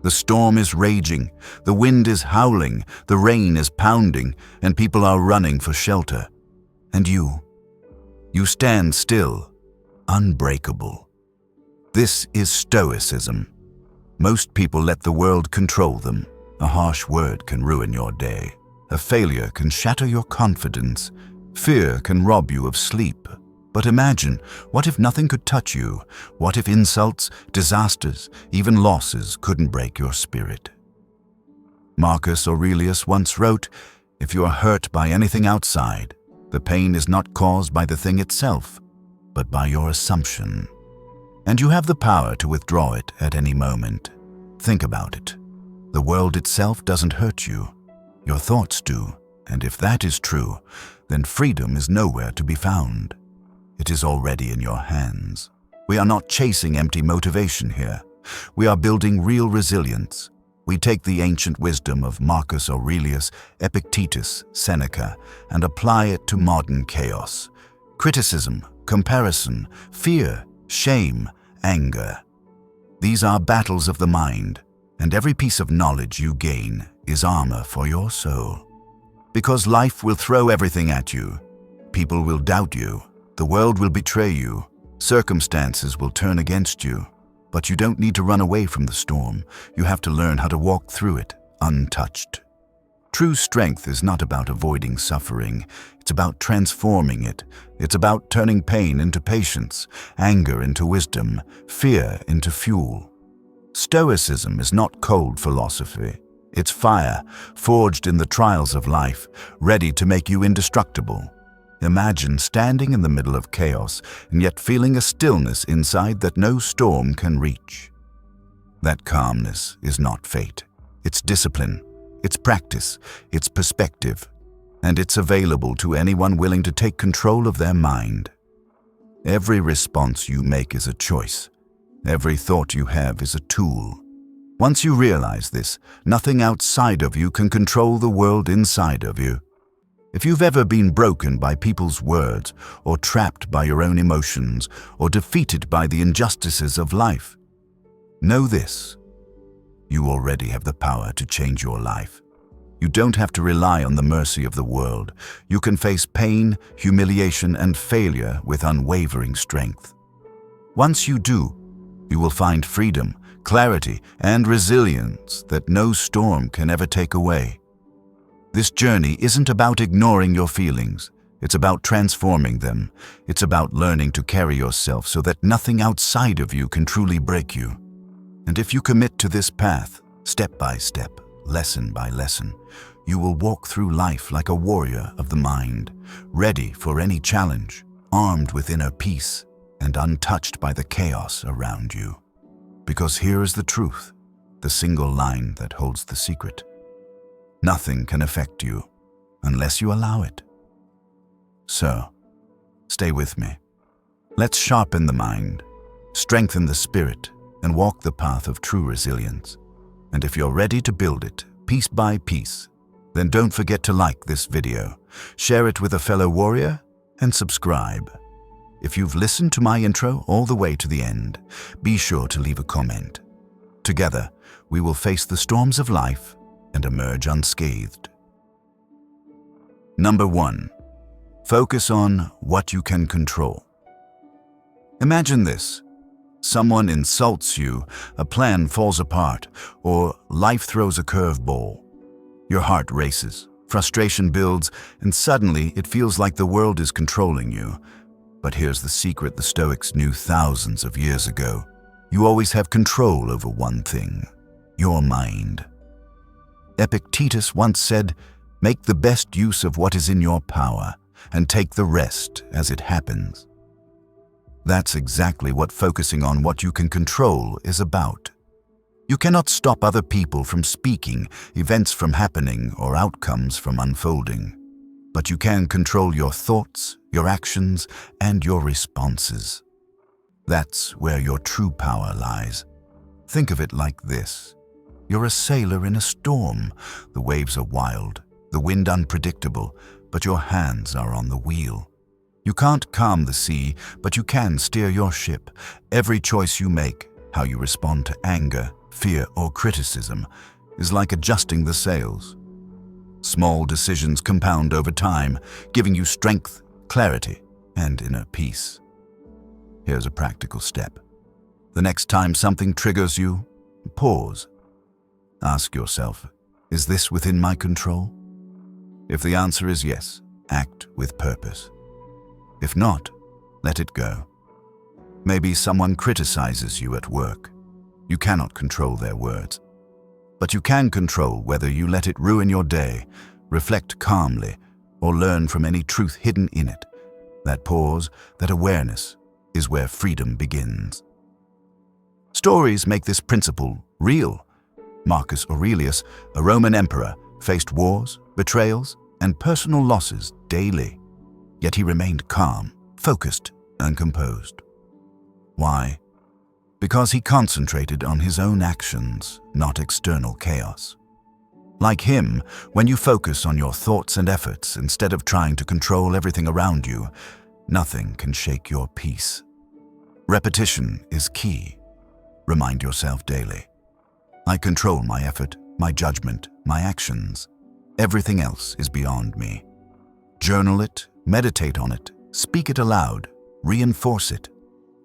The storm is raging, the wind is howling, the rain is pounding, and people are running for shelter. And you stand still, unbreakable. This is Stoicism. Most people let the world control them. A harsh word can ruin your day. A failure can shatter your confidence. Fear can rob you of sleep. But imagine, what if nothing could touch you? What if insults, disasters, even losses couldn't break your spirit? Marcus Aurelius once wrote, "If you are hurt by anything outside, the pain is not caused by the thing itself, but by your assumption. And you have the power to withdraw it at any moment." Think about it. The world itself doesn't hurt you. Your thoughts do. And if that is true, then freedom is nowhere to be found. It is already in your hands. We are not chasing empty motivation here. We are building real resilience. We take the ancient wisdom of Marcus Aurelius, Epictetus, Seneca, and apply it to modern chaos. Criticism, comparison, fear, shame, anger. These are battles of the mind, and every piece of knowledge you gain is armor for your soul. Because life will throw everything at you. People will doubt you. The world will betray you. Circumstances will turn against you. But you don't need to run away from the storm. You have to learn how to walk through it, untouched. True strength is not about avoiding suffering. It's about transforming it. It's about turning pain into patience, anger into wisdom, fear into fuel. Stoicism is not cold philosophy. It's fire, forged in the trials of life, ready to make you indestructible. Imagine standing in the middle of chaos and yet feeling a stillness inside that no storm can reach. That calmness is not fate. It's discipline, it's practice, it's perspective, and it's available to anyone willing to take control of their mind. Every response you make is a choice. Every thought you have is a tool. Once you realize this, nothing outside of you can control the world inside of you. If you've ever been broken by people's words, or trapped by your own emotions, or defeated by the injustices of life, know this: you already have the power to change your life. You don't have to rely on the mercy of the world. You can face pain, humiliation, and failure with unwavering strength. Once you do, you will find freedom, clarity, and resilience that no storm can ever take away. This journey isn't about ignoring your feelings. It's about transforming them. It's about learning to carry yourself so that nothing outside of you can truly break you. And if you commit to this path, step by step, lesson by lesson, you will walk through life like a warrior of the mind, ready for any challenge, armed with inner peace, and untouched by the chaos around you. Because here is the truth, the single line that holds the secret. Nothing can affect you unless you allow it. So, stay with me. Let's sharpen the mind, strengthen the spirit, and walk the path of true resilience. And if you're ready to build it, piece by piece, then don't forget to like this video, share it with a fellow warrior, and subscribe. If you've listened to my intro all the way to the end, be sure to leave a comment. Together, we will face the storms of life and emerge unscathed. Number 1. Focus on what you can control. Imagine this. Someone insults you, a plan falls apart, or life throws a curveball. Your heart races, frustration builds, and suddenly it feels like the world is controlling you. But here's the secret the Stoics knew thousands of years ago. You always have control over one thing: your mind. Epictetus once said, "Make the best use of what is in your power, and take the rest as it happens." That's exactly what focusing on what you can control is about. You cannot stop other people from speaking, events from happening, or outcomes from unfolding. But you can control your thoughts, your actions, and your responses. That's where your true power lies. Think of it like this. You're a sailor in a storm. The waves are wild, the wind unpredictable, but your hands are on the wheel. You can't calm the sea, but you can steer your ship. Every choice you make, how you respond to anger, fear, or criticism is like adjusting the sails. Small decisions compound over time, giving you strength, clarity, and inner peace. Here's a practical step. The next time something triggers you, pause. Ask yourself, is this within my control? If the answer is yes, act with purpose. If not, let it go. Maybe someone criticizes you at work. You cannot control their words. But you can control whether you let it ruin your day, reflect calmly, or learn from any truth hidden in it. That pause, that awareness, is where freedom begins. Stories make this principle real. Marcus Aurelius, a Roman emperor, faced wars, betrayals, and personal losses daily. Yet he remained calm, focused, and composed. Why? Because he concentrated on his own actions, not external chaos. Like him, when you focus on your thoughts and efforts instead of trying to control everything around you, nothing can shake your peace. Repetition is key. Remind yourself daily. I control my effort, my judgment, my actions. Everything else is beyond me. Journal it, meditate on it, speak it aloud, reinforce it.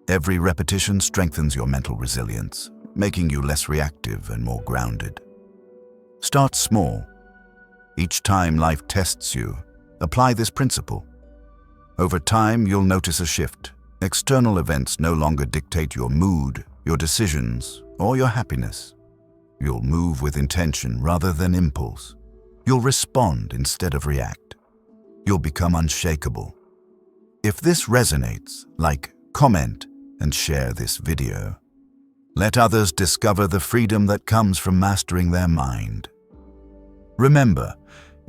Every repetition strengthens your mental resilience, making you less reactive and more grounded. Start small. Each time life tests you, apply this principle. Over time, you'll notice a shift. External events no longer dictate your mood, your decisions, or your happiness. You'll move with intention rather than impulse. You'll respond instead of react. You'll become unshakable. If this resonates, like, comment, and share this video. Let others discover the freedom that comes from mastering their mind. Remember,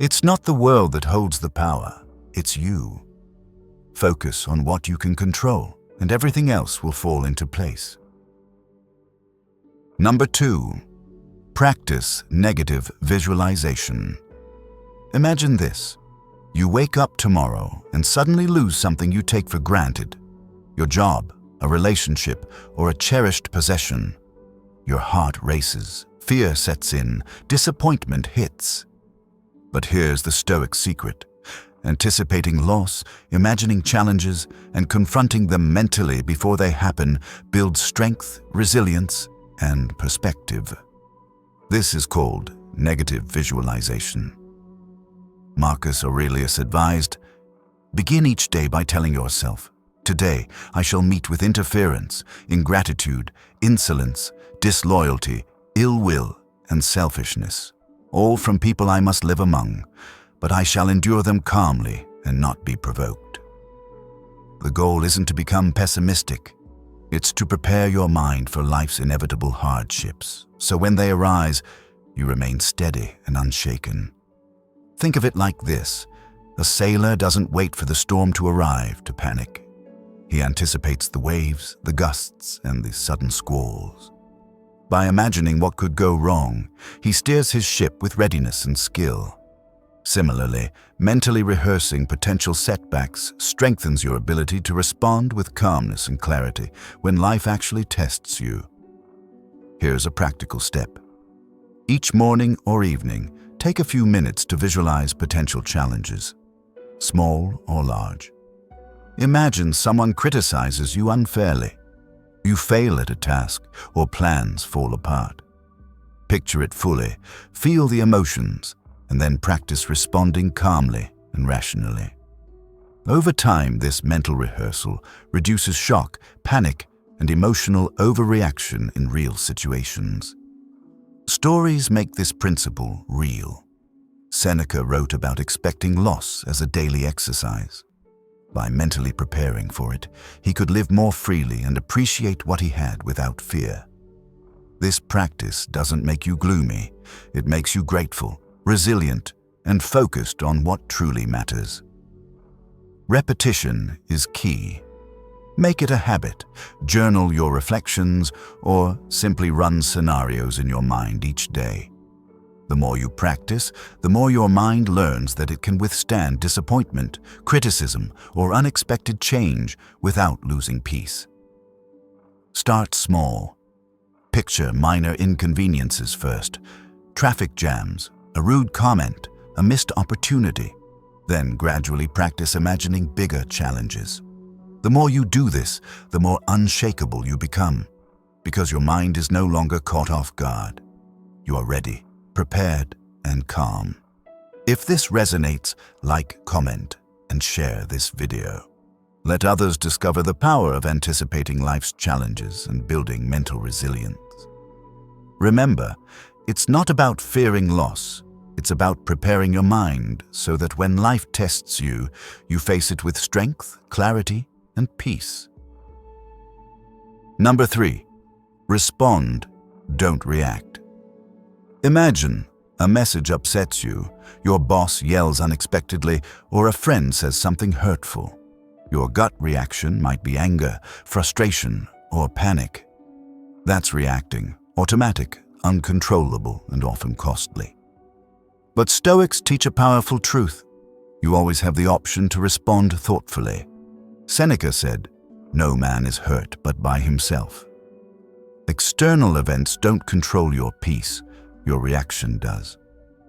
it's not the world that holds the power, it's you. Focus on what you can control, and everything else will fall into place. Number 2, practice negative visualization. Imagine this. You wake up tomorrow and suddenly lose something you take for granted. Your job, a relationship, or a cherished possession. Your heart races, fear sets in, disappointment hits. But here's the Stoic secret. Anticipating loss, imagining challenges, and confronting them mentally before they happen builds strength, resilience, and perspective. This is called negative visualization. Marcus Aurelius advised, begin each day by telling yourself, today I shall meet with interference, ingratitude, insolence, disloyalty, ill will, and selfishness, all from people I must live among, but I shall endure them calmly and not be provoked. The goal isn't to become pessimistic. It's to prepare your mind for life's inevitable hardships, so when they arise, you remain steady and unshaken. Think of it like this. A sailor doesn't wait for the storm to arrive to panic. He anticipates the waves, the gusts, and the sudden squalls. By imagining what could go wrong, he steers his ship with readiness and skill. Similarly, mentally rehearsing potential setbacks strengthens your ability to respond with calmness and clarity when life actually tests you. Here's a practical step. Each morning or evening, take a few minutes to visualize potential challenges, small or large. Imagine someone criticizes you unfairly. You fail at a task or plans fall apart. Picture it fully, feel the emotions, and then practice responding calmly and rationally. Over time, this mental rehearsal reduces shock, panic, and emotional overreaction in real situations. Stories make this principle real. Seneca wrote about expecting loss as a daily exercise. By mentally preparing for it, he could live more freely and appreciate what he had without fear. This practice doesn't make you gloomy. It makes you grateful, resilient, and focused on what truly matters. Repetition is key. Make it a habit. Journal your reflections or simply run scenarios in your mind each day. The more you practice, the more your mind learns that it can withstand disappointment, criticism, or unexpected change without losing peace. Start small. Picture minor inconveniences first. Traffic jams, a rude comment, a missed opportunity. Then gradually practice imagining bigger challenges. The more you do this, the more unshakable you become, because your mind is no longer caught off guard. You are ready, prepared, and calm. If this resonates, like, comment, and share this video. Let others discover the power of anticipating life's challenges and building mental resilience. Remember, it's not about fearing loss. It's about preparing your mind so that when life tests you, you face it with strength, clarity, and peace. Number 3, respond, don't react. Imagine a message upsets you, your boss yells unexpectedly, or a friend says something hurtful. Your gut reaction might be anger, frustration, or panic. That's reacting, automatic, uncontrollable, and often costly. But Stoics teach a powerful truth. You always have the option to respond thoughtfully. Seneca said, "No man is hurt but by himself." External events don't control your peace, your reaction does.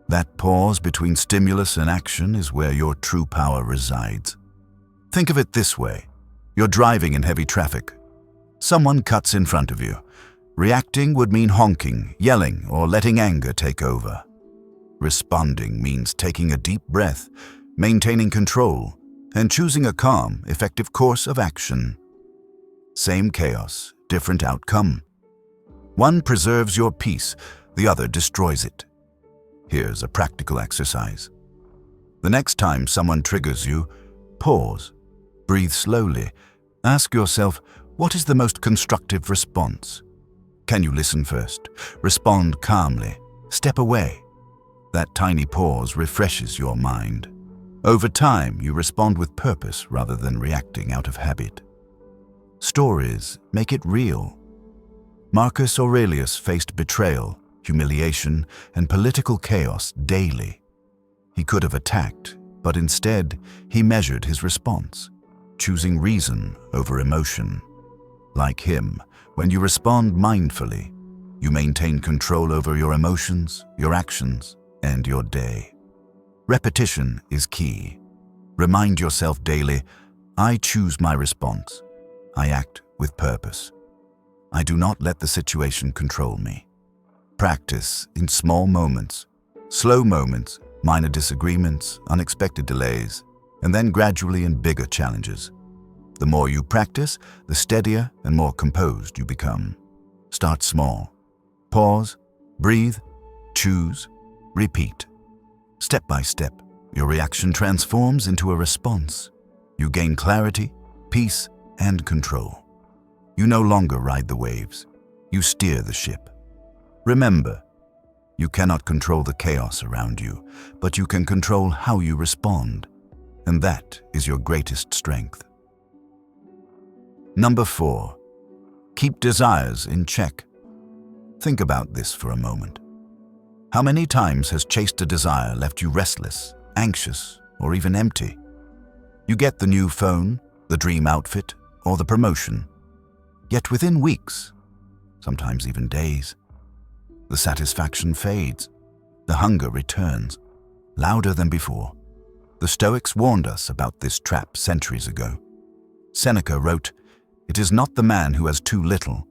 That pause between stimulus and action is where your true power resides. Think of it this way. You're driving in heavy traffic. Someone cuts in front of you. Reacting would mean honking, yelling, or letting anger take over. Responding means taking a deep breath, maintaining control, and choosing a calm, effective course of action. Same chaos, different outcome. One preserves your peace, the other destroys it. Here's a practical exercise. The next time someone triggers you, pause, breathe slowly, ask yourself, what is the most constructive response? Can you listen first? Respond calmly. Step away. That tiny pause refreshes your mind. Over time, you respond with purpose rather than reacting out of habit. Stories make it real. Marcus Aurelius faced betrayal, humiliation, and political chaos daily. He could have attacked, but instead, he measured his response, choosing reason over emotion. Like him, when you respond mindfully, you maintain control over your emotions, your actions, and your day. Repetition is key. Remind yourself daily, I choose my response. I act with purpose. I do not let the situation control me. Practice in small moments, slow moments, minor disagreements, unexpected delays, and then gradually in bigger challenges. The more you practice, the steadier and more composed you become. Start small. Pause, breathe, choose, repeat. Step by step, your reaction transforms into a response. You gain clarity, peace, and control. You no longer ride the waves. You steer the ship. Remember, you cannot control the chaos around you, but you can control how you respond, and that is your greatest strength. Number 4, keep desires in check. Think about this for a moment. How many times has chased a desire left you restless, anxious, or even empty? You get the new phone, the dream outfit, or the promotion. Yet within weeks, sometimes even days, the satisfaction fades. The hunger returns, louder than before. The Stoics warned us about this trap centuries ago. Seneca wrote, "It is not the man who has too little,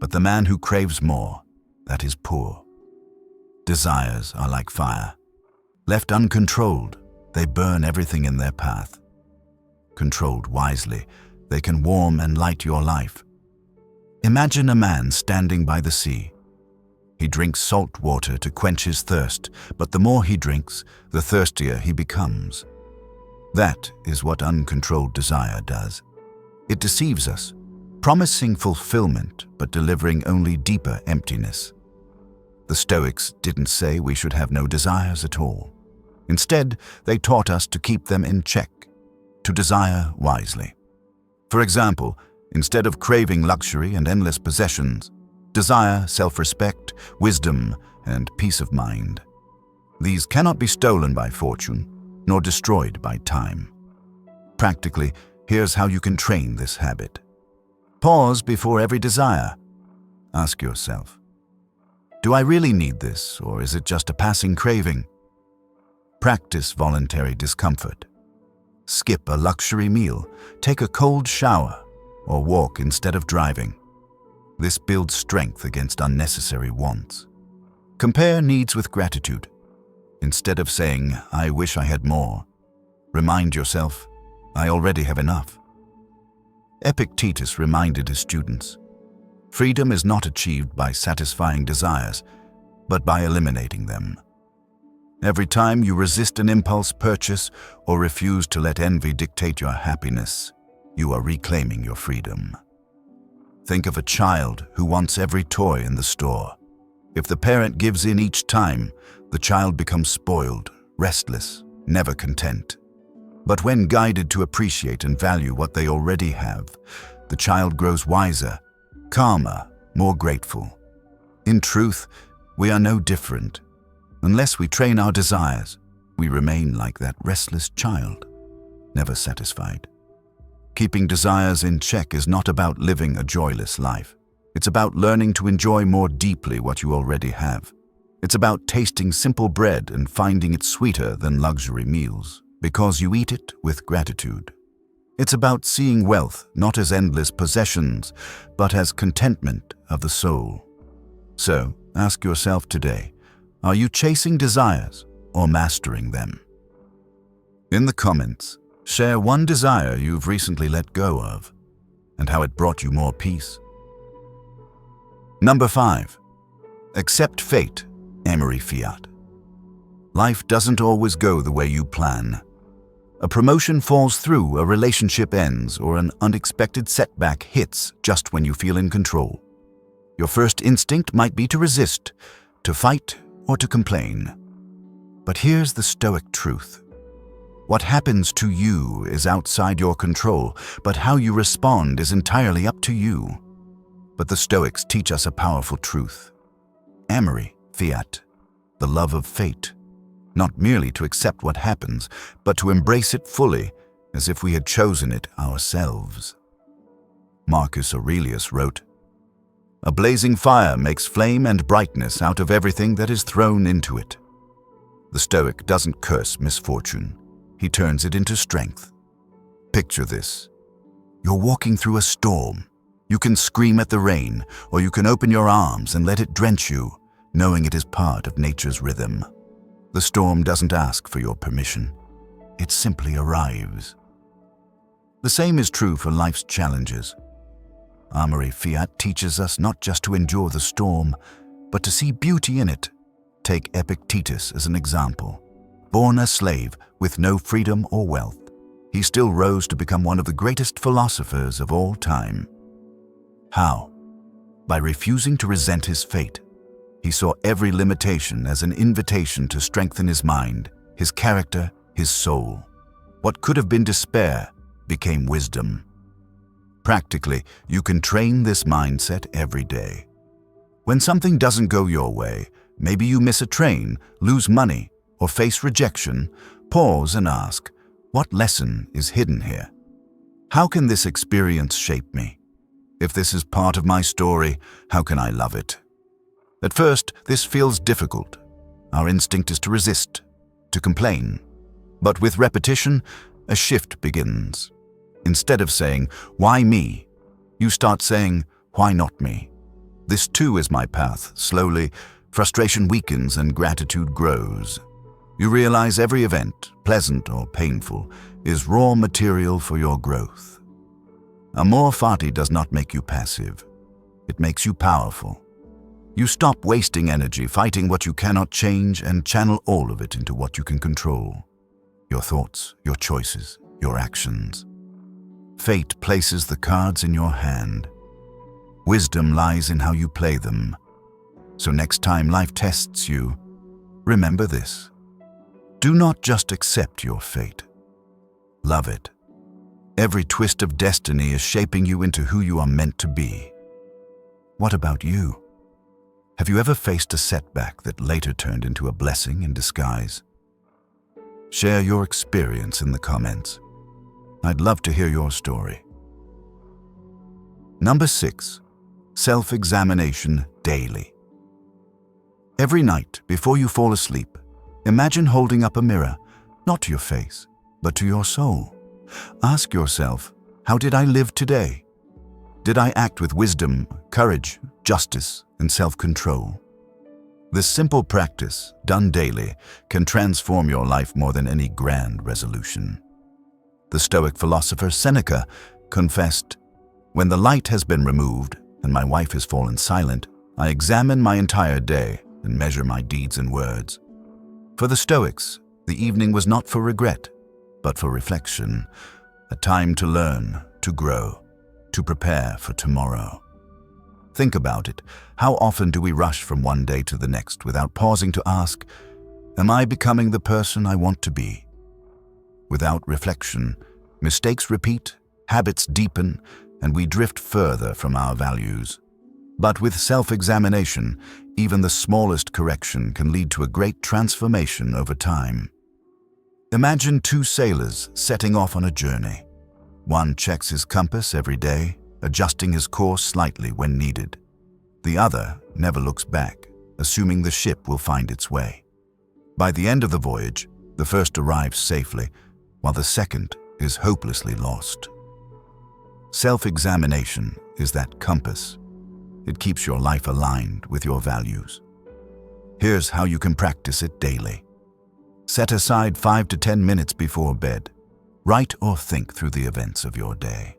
but the man who craves more, that is poor." Desires are like fire. Left uncontrolled, they burn everything in their path. Controlled wisely, they can warm and light your life. Imagine a man standing by the sea. He drinks salt water to quench his thirst, but the more he drinks, the thirstier he becomes. That is what uncontrolled desire does. It deceives us, promising fulfillment but delivering only deeper emptiness. The Stoics didn't say we should have no desires at all. Instead, they taught us to keep them in check, to desire wisely. For example, instead of craving luxury and endless possessions, desire self-respect, wisdom, and peace of mind. These cannot be stolen by fortune, nor destroyed by time. Practically, here's how you can train this habit. Pause before every desire. Ask yourself, do I really need this, or is it just a passing craving? Practice voluntary discomfort. Skip a luxury meal, take a cold shower, or walk instead of driving. This builds strength against unnecessary wants. Compare needs with gratitude. Instead of saying, I wish I had more, remind yourself, I already have enough. Epictetus reminded his students, freedom is not achieved by satisfying desires, but by eliminating them. Every time you resist an impulse purchase or refuse to let envy dictate your happiness, you are reclaiming your freedom. Think of a child who wants every toy in the store. If the parent gives in each time, the child becomes spoiled, restless, never content. But when guided to appreciate and value what they already have, the child grows wiser, calmer, more grateful. In truth, we are no different. Unless we train our desires, we remain like that restless child, never satisfied. Keeping desires in check is not about living a joyless life. It's about learning to enjoy more deeply what you already have. It's about tasting simple bread and finding it sweeter than luxury meals, because you eat it with gratitude. It's about seeing wealth not as endless possessions, but as contentment of the soul. So, ask yourself today, are you chasing desires or mastering them? In the comments, share one desire you've recently let go of and how it brought you more peace. Number 5. Accept fate, Emery Fiat. Life doesn't always go the way you plan. A promotion falls through, a relationship ends, or an unexpected setback hits just when you feel in control. Your first instinct might be to resist, to fight, or to complain. But here's the Stoic truth. What happens to you is outside your control, but how you respond is entirely up to you. But the Stoics teach us a powerful truth. Emery Fiat, the love of fate. Not merely to accept what happens, but to embrace it fully, as if we had chosen it ourselves. Marcus Aurelius wrote, "A blazing fire makes flame and brightness out of everything that is thrown into it." The Stoic doesn't curse misfortune. He turns it into strength. Picture this. You're walking through a storm. You can scream at the rain, or you can open your arms and let it drench you, knowing it is part of nature's rhythm. The storm doesn't ask for your permission. It simply arrives. The same is true for life's challenges. Emery Fiat teaches us not just to endure the storm, but to see beauty in it. Take Epictetus as an example. Born a slave with no freedom or wealth, he still rose to become one of the greatest philosophers of all time. How? By refusing to resent his fate. He saw every limitation as an invitation to strengthen his mind, his character, his soul. What could have been despair became wisdom. Practically, you can train this mindset every day. When something doesn't go your way, maybe you miss a train, lose money, or face rejection, pause and ask, what lesson is hidden here? How can this experience shape me? If this is part of my story, how can I love it? At first, this feels difficult. Our instinct is to resist, to complain. But with repetition, a shift begins. Instead of saying, why me? You start saying, why not me? This too is my path. Slowly, frustration weakens and gratitude grows. You realize every event, pleasant or painful, is raw material for your growth. Amor fati does not make you passive. It makes you powerful. You stop wasting energy fighting what you cannot change and channel all of it into what you can control. Your thoughts, your choices, your actions. Fate places the cards in your hand. Wisdom lies in how you play them. So next time life tests you, remember this. Do not just accept your fate. Love it. Every twist of destiny is shaping you into who you are meant to be. What about you? Have you ever faced a setback that later turned into a blessing in disguise? Share your experience in the comments. I'd love to hear your story. Number 6. Self-examination daily. Every night, before you fall asleep, imagine holding up a mirror, not to your face, but to your soul. Ask yourself, how did I live today? Did I act with wisdom, courage, justice, and self-control? This simple practice, done daily, can transform your life more than any grand resolution. The Stoic philosopher Seneca confessed, "When the light has been removed and my wife has fallen silent, I examine my entire day and measure my deeds and words." For the Stoics, the evening was not for regret, but for reflection, a time to learn, to grow, to prepare for tomorrow. Think about it. How often do we rush from one day to the next without pausing to ask, am I becoming the person I want to be? Without reflection, mistakes repeat, habits deepen, and we drift further from our values. But with self-examination, even the smallest correction can lead to a great transformation over time. Imagine two sailors setting off on a journey. One checks his compass every day, adjusting his course slightly when needed. The other never looks back, assuming the ship will find its way. By the end of the voyage, the first arrives safely, while the second is hopelessly lost. Self-examination is that compass. It keeps your life aligned with your values. Here's how you can practice it daily. Set aside 5 to 10 minutes before bed. Write or think through the events of your day.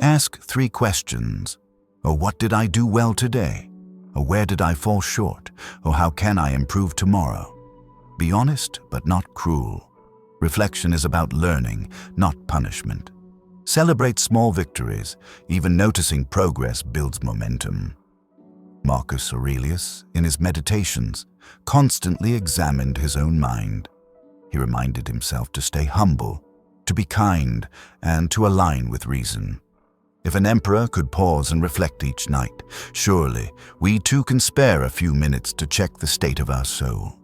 Ask 3 questions. Or what did I do well today? Or where did I fall short? Or how can I improve tomorrow? Be honest, but not cruel. Reflection is about learning, not punishment. Celebrate small victories. Even noticing progress builds momentum. Marcus Aurelius, in his meditations, constantly examined his own mind. He reminded himself to stay humble, to be kind, and to align with reason. If an emperor could pause and reflect each night, surely we too can spare a few minutes to check the state of our soul.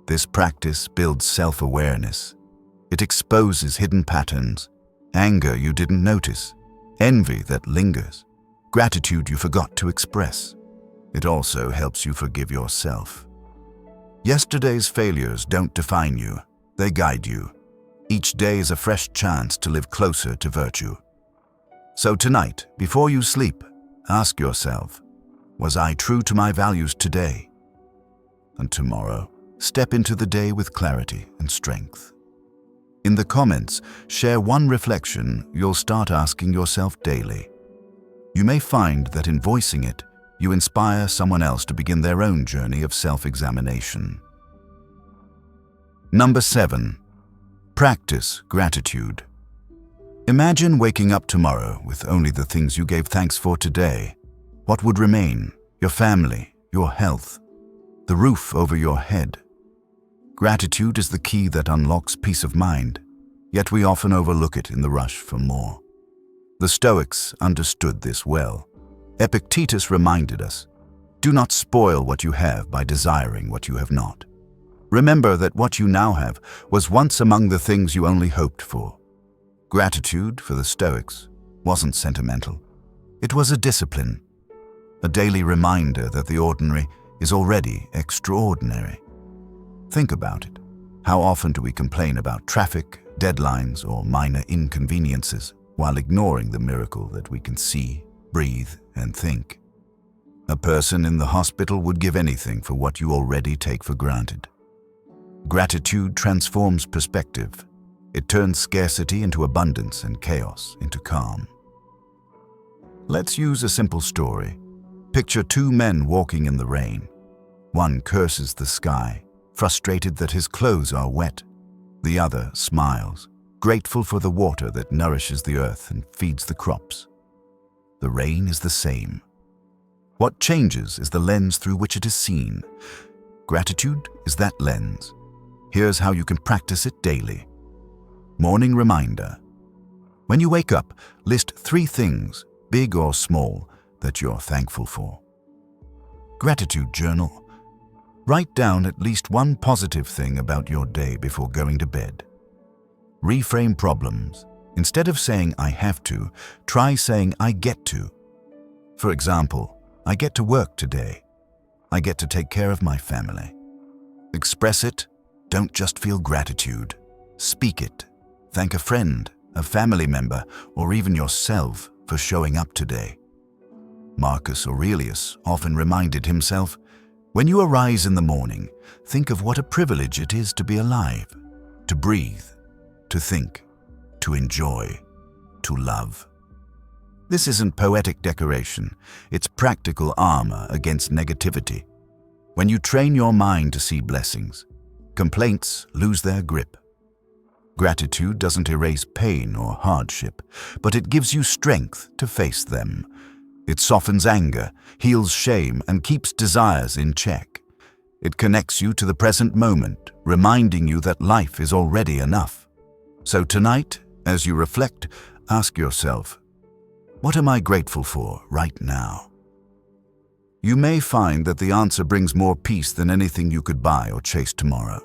This practice builds self-awareness. It exposes hidden patterns, anger you didn't notice, envy that lingers, gratitude you forgot to express. It also helps you forgive yourself. Yesterday's failures don't define you, they guide you. Each day is a fresh chance to live closer to virtue. So tonight, before you sleep, ask yourself, was I true to my values today? And tomorrow, step into the day with clarity and strength. In the comments, share one reflection you'll start asking yourself daily. You may find that in voicing it, you inspire someone else to begin their own journey of self-examination. Number 7. Practice gratitude. Imagine waking up tomorrow with only the things you gave thanks for today. What would remain? Your family, your health, the roof over your head. Gratitude is the key that unlocks peace of mind, yet we often overlook it in the rush for more. The Stoics understood this well. Epictetus reminded us, do not spoil what you have by desiring what you have not. Remember that what you now have was once among the things you only hoped for. Gratitude, for the Stoics, wasn't sentimental. It was a discipline, a daily reminder that the ordinary is already extraordinary. Think about it. How often do we complain about traffic, deadlines, or minor inconveniences while ignoring the miracle that we can see, breathe, and think? A person in the hospital would give anything for what you already take for granted. Gratitude transforms perspective. It turns scarcity into abundance and chaos into calm. Let's use a simple story. Picture 2 men walking in the rain. One curses the sky, frustrated that his clothes are wet. The other smiles, grateful for the water that nourishes the earth and feeds the crops. The rain is the same. What changes is the lens through which it is seen. Gratitude is that lens. Here's how you can practice it daily. Morning reminder. When you wake up, list 3 things, big or small, that you're thankful for. Gratitude journal. Write down at least one positive thing about your day before going to bed. Reframe problems. Instead of saying I have to, try saying I get to. For example, I get to work today. I get to take care of my family. Express it. Don't just feel gratitude. Speak it. Thank a friend, a family member, or even yourself for showing up today. Marcus Aurelius often reminded himself, "When you arise in the morning, think of what a privilege it is to be alive, to breathe, to think, to enjoy, to love." This isn't poetic decoration, it's practical armor against negativity. When you train your mind to see blessings, complaints lose their grip. Gratitude doesn't erase pain or hardship, but it gives you strength to face them. It softens anger, heals shame, and keeps desires in check. It connects you to the present moment, reminding you that life is already enough. So tonight, as you reflect, ask yourself, what am I grateful for right now? You may find that the answer brings more peace than anything you could buy or chase tomorrow.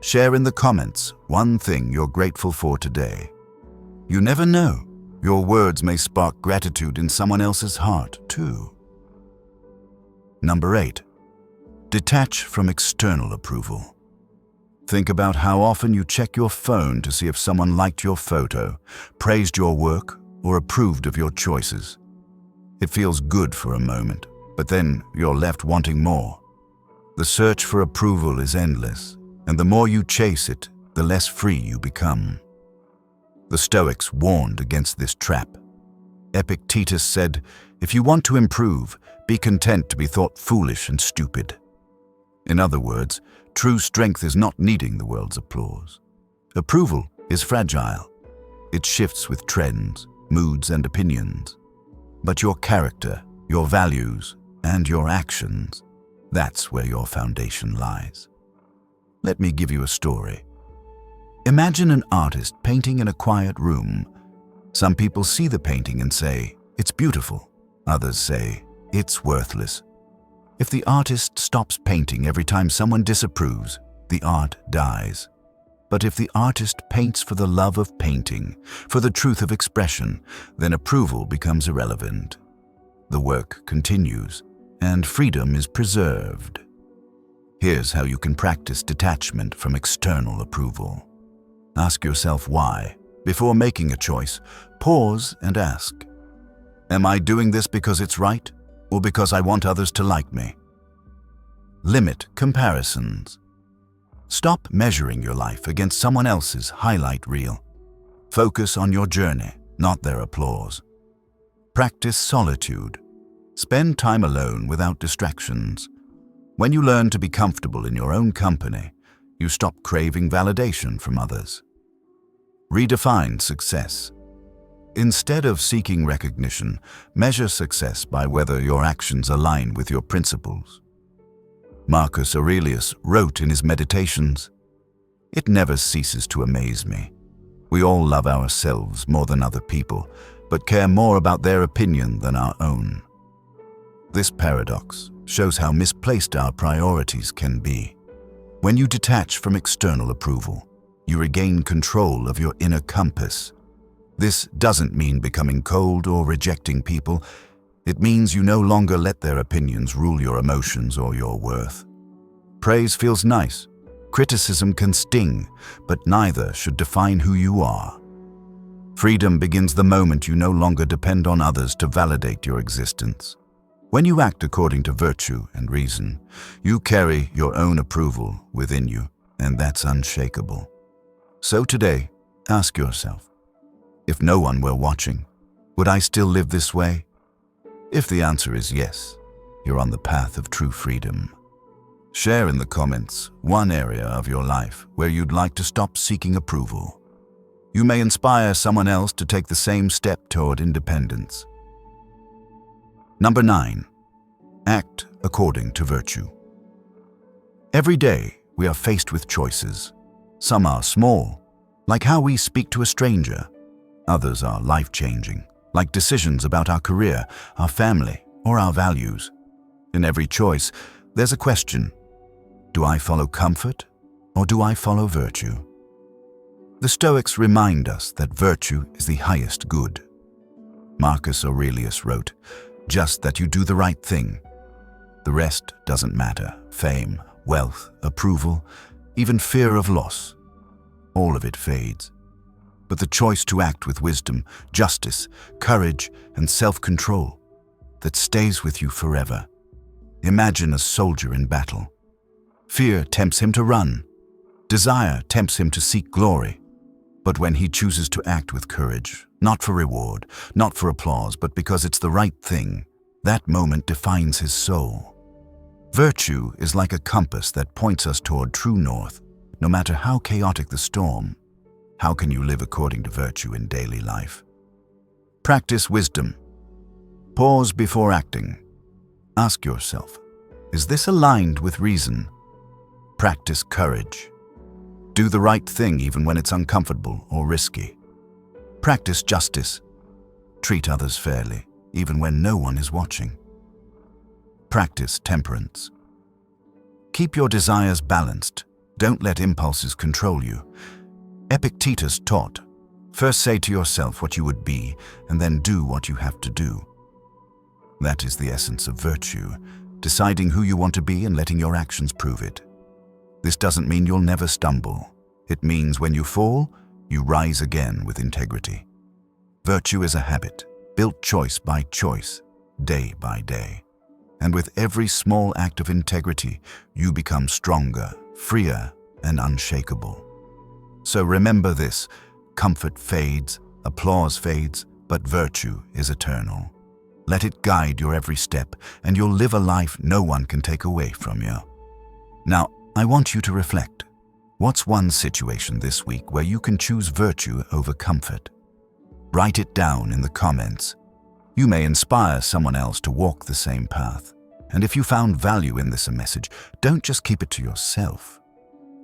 Share in the comments one thing you're grateful for today. You never know, your words may spark gratitude in someone else's heart too. Number 8. Detach from external approval. Think about how often you check your phone to see if someone liked your photo, praised your work, or approved of your choices. It feels good for a moment, but then you're left wanting more. The search for approval is endless, and the more you chase it, the less free you become. The Stoics warned against this trap. Epictetus said, "If you want to improve, be content to be thought foolish and stupid." In other words, true strength is not needing the world's applause. Approval is fragile. It shifts with trends, moods, and opinions. But your character, your values, and your actions, that's where your foundation lies. Let me give you a story. Imagine an artist painting in a quiet room. Some people see the painting and say, "It's beautiful." Others say, "It's worthless." If the artist stops painting every time someone disapproves, the art dies. But if the artist paints for the love of painting, for the truth of expression, then approval becomes irrelevant. The work continues, and freedom is preserved. Here's how you can practice detachment from external approval. Ask yourself why. Before making a choice, pause and ask, am I doing this because it's right, or because I want others to like me? Limit comparisons. Stop measuring your life against someone else's highlight reel. Focus on your journey, not their applause. Practice solitude. Spend time alone without distractions. When you learn to be comfortable in your own company, you stop craving validation from others. Redefine success. Instead of seeking recognition, measure success by whether your actions align with your principles. Marcus Aurelius wrote in his Meditations, "It never ceases to amaze me. We all love ourselves more than other people, but care more about their opinion than our own." This paradox shows how misplaced our priorities can be. When you detach from external approval, you regain control of your inner compass. This doesn't mean becoming cold or rejecting people. It means you no longer let their opinions rule your emotions or your worth. Praise feels nice. Criticism can sting, but neither should define who you are. Freedom begins the moment you no longer depend on others to validate your existence. When you act according to virtue and reason, you carry your own approval within you, and that's unshakable. So today, ask yourself, if no one were watching, would I still live this way? If the answer is yes, you're on the path of true freedom. Share in the comments one area of your life where you'd like to stop seeking approval. You may inspire someone else to take the same step toward independence. Number 9. Act according to virtue. Every day, we are faced with choices. Some are small, like how we speak to a stranger. Others are life-changing, like decisions about our career, our family, or our values. In every choice, there's a question. Do I follow comfort, or do I follow virtue? The Stoics remind us that virtue is the highest good. Marcus Aurelius wrote, just that you do the right thing. The rest doesn't matter. Fame, wealth, approval, even fear of loss. All of it fades. But the choice to act with wisdom, justice, courage, and self-control, that stays with you forever. Imagine a soldier in battle. Fear tempts him to run. Desire tempts him to seek glory. But when he chooses to act with courage, not for reward, not for applause, but because it's the right thing, that moment defines his soul. Virtue is like a compass that points us toward true north, no matter how chaotic the storm. How can you live according to virtue in daily life? Practice wisdom. Pause before acting. Ask yourself, is this aligned with reason? Practice courage. Do the right thing even when it's uncomfortable or risky. Practice justice. Treat others fairly, even when no one is watching. Practice temperance. Keep your desires balanced. Don't let impulses control you. Epictetus taught, first say to yourself what you would be, and then do what you have to do. That is the essence of virtue, deciding who you want to be and letting your actions prove it. This doesn't mean you'll never stumble. It means when you fall, you rise again with integrity. Virtue is a habit, built choice by choice, day by day. And with every small act of integrity, you become stronger, freer, and unshakable. So remember this, comfort fades, applause fades, but virtue is eternal. Let it guide your every step, and you'll live a life no one can take away from you. Now, I want you to reflect. What's one situation this week where you can choose virtue over comfort? Write it down in the comments. You may inspire someone else to walk the same path. And if you found value in this message, don't just keep it to yourself.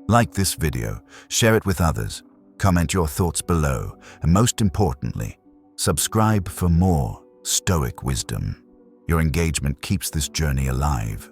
Like this video, share it with others, comment your thoughts below, and most importantly, subscribe for more Stoic wisdom. Your engagement keeps this journey alive.